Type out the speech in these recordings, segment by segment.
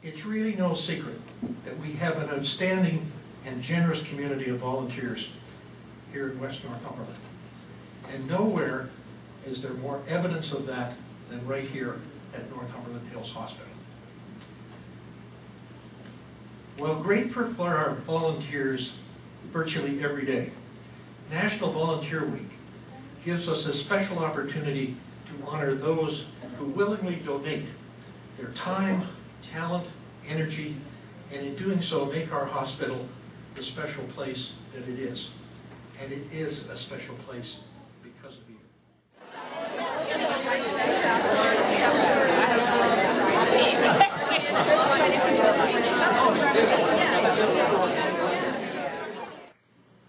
It's really no secret that we have an outstanding and generous community of volunteers here in West Northumberland. And nowhere is there more evidence of that than right here at Northumberland Hills Hospital. While grateful for our volunteers virtually every day, National Volunteer Week gives us a special opportunity to honor those who willingly donate their time, talent, energy, and in doing so make our hospital the special place that it is. And it is a special place because of you.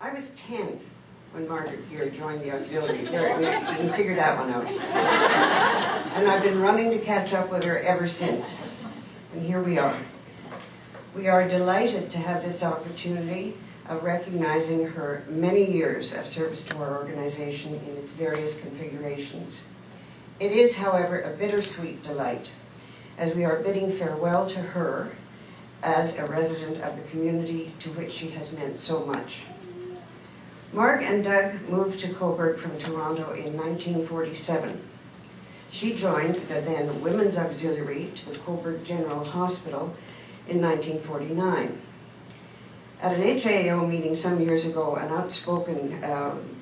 I was 10 when Marg Gear joined the Auxiliary. There, you can figure that one out. And I've been running to catch up with her ever since. And here we are. We are delighted to have this opportunity of recognizing her many years of service to our organization in its various configurations. It is, however, a bittersweet delight, as we are bidding farewell to her as a resident of the community to which she has meant so much. Marg and Doug moved to Coburg from Toronto in 1947. She joined the then Women's Auxiliary to the Coburg General Hospital in 1949. At an HAO meeting some years ago, an outspoken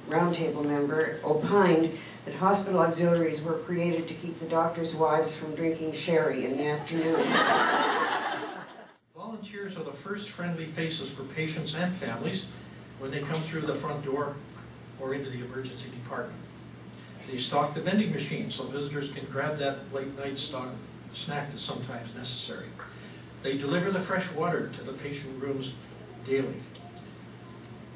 roundtable member opined that hospital auxiliaries were created to keep the doctors' wives from drinking sherry in the afternoon. Volunteers are the first friendly faces for patients and families when they come through the front door or into the emergency department. They stock the vending machine so visitors can grab that late night snack that's sometimes necessary. They deliver the fresh water to the patient rooms daily.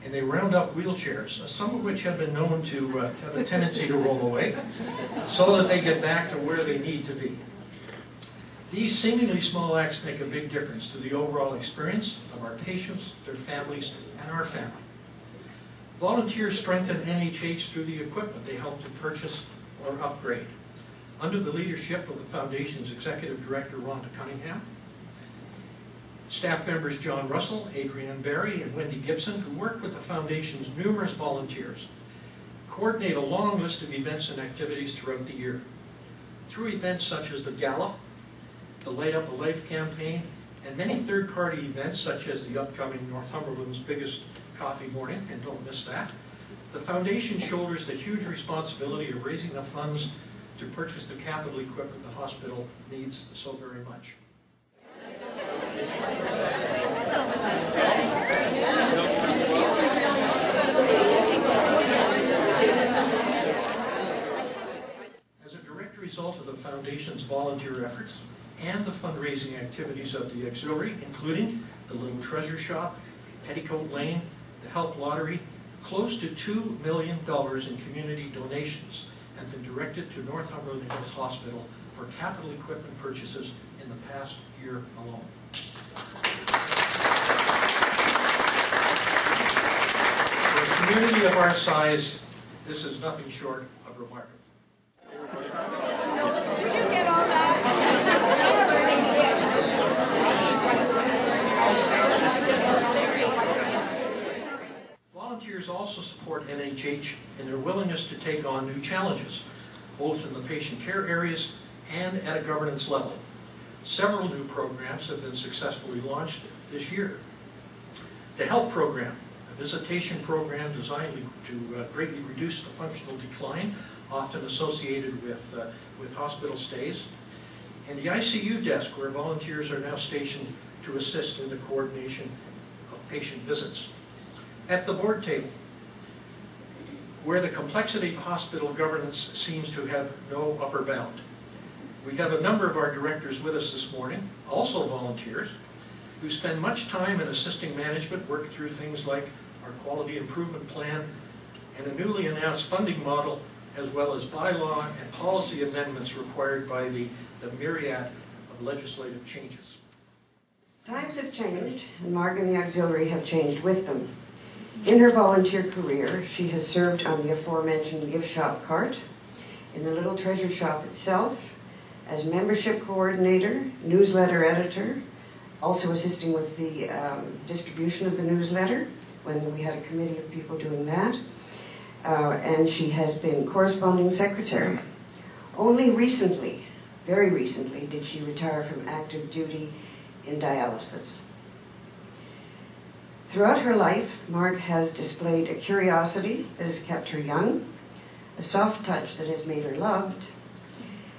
And they round up wheelchairs, some of which have been known to have a tendency to roll away, so that they get back to where they need to be. These seemingly small acts make a big difference to the overall experience of our patients, their families, and our family. Volunteers strengthen NHH through the equipment they help to purchase or upgrade. Under the leadership of the Foundation's Executive Director, Rhonda Cunningham, staff members John Russell, Adrienne Barry, and Wendy Gibson, who work with the Foundation's numerous volunteers, coordinate a long list of events and activities throughout the year. Through events such as the Gala, the Light Up a Life campaign, and many third-party events such as the upcoming Northumberland's biggest coffee morning, and don't miss that, the Foundation shoulders the huge responsibility of raising the funds to purchase the capital equipment the hospital needs so very much. As a direct result of the Foundation's volunteer efforts and the fundraising activities of the Auxiliary, including the Little Treasure Shop, Petticoat Lane, the Help Lottery, close to $2 million in community donations have been directed to Northumberland Hills Hospital for capital equipment purchases in the past year alone. For a community of our size, this is nothing short of remarkable. Did you get all that? Volunteers also support NHH in their willingness to take on new challenges, both in the patient care areas and at a governance level. Several new programs have been successfully launched this year. The HELP program, a visitation program designed to greatly reduce the functional decline often associated with hospital stays, and the ICU desk, where volunteers are now stationed to assist in the coordination of patient visits. At the board table, where the complexity of hospital governance seems to have no upper bound. We have a number of our directors with us this morning, also volunteers, who spend much time in assisting management work through things like our quality improvement plan and a newly announced funding model, as well as bylaw and policy amendments required by the myriad of legislative changes. Times have changed, and Marg and the Auxiliary have changed with them. In her volunteer career, she has served on the aforementioned gift shop cart, in the Little Treasure Shop itself, as membership coordinator, newsletter editor, also assisting with the distribution of the newsletter when we had a committee of people doing that. And she has been corresponding secretary. Only recently, very recently, did she retire from active duty in dialysis. Throughout her life, Marg has displayed a curiosity that has kept her young, a soft touch that has made her loved,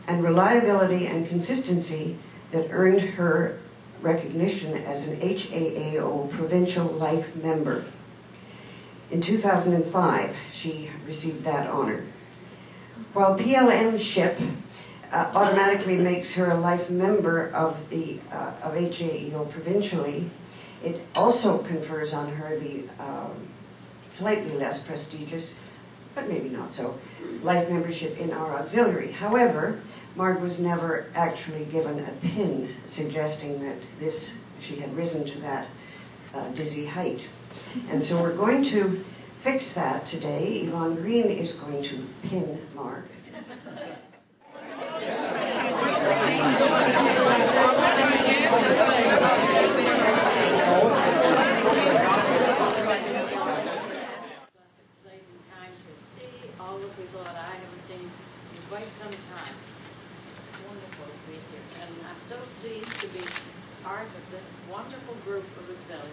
and reliability and consistency that earned her recognition as an HAAO Provincial Life Member. In 2005, she received that honor. While PLM-ship automatically makes her a life member of HAAO provincially, it also confers on her the slightly less prestigious, but maybe not so, life membership in our auxiliary. However, Marg was never actually given a pin suggesting that she had risen to that dizzy height. And so we're going to fix that today. Yvonne Green is going to pin Marg. All the people that I haven't seen in quite some time. Wonderful to be here. And I'm so pleased to be part of this wonderful group of auxiliaries.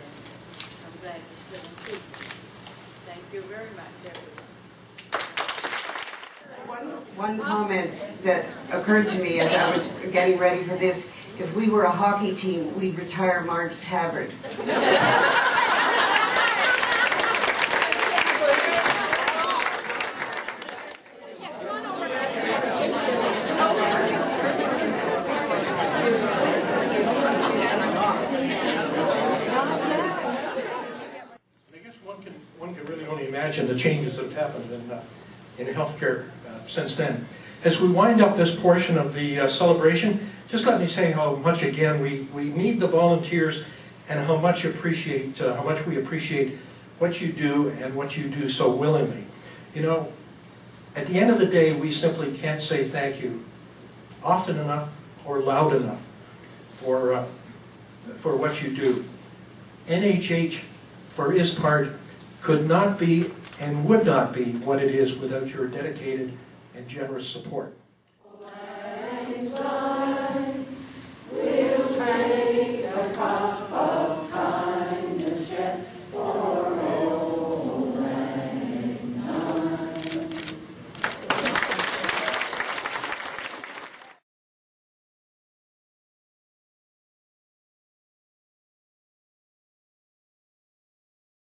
I'm glad to sit and speak. Thank you very much, everyone. One comment that occurred to me as I was getting ready for this: if we were a hockey team, we'd retire Marg's tabard. One can really only imagine the changes that have happened in healthcare since then. As we wind up this portion of the celebration, just let me say how much, again, we need the volunteers and how much we appreciate what you do and what you do so willingly. You know, at the end of the day, we simply can't say thank you often enough or loud enough for what you do. NHH, for its part, could not be and would not be what it is without your dedicated and generous support.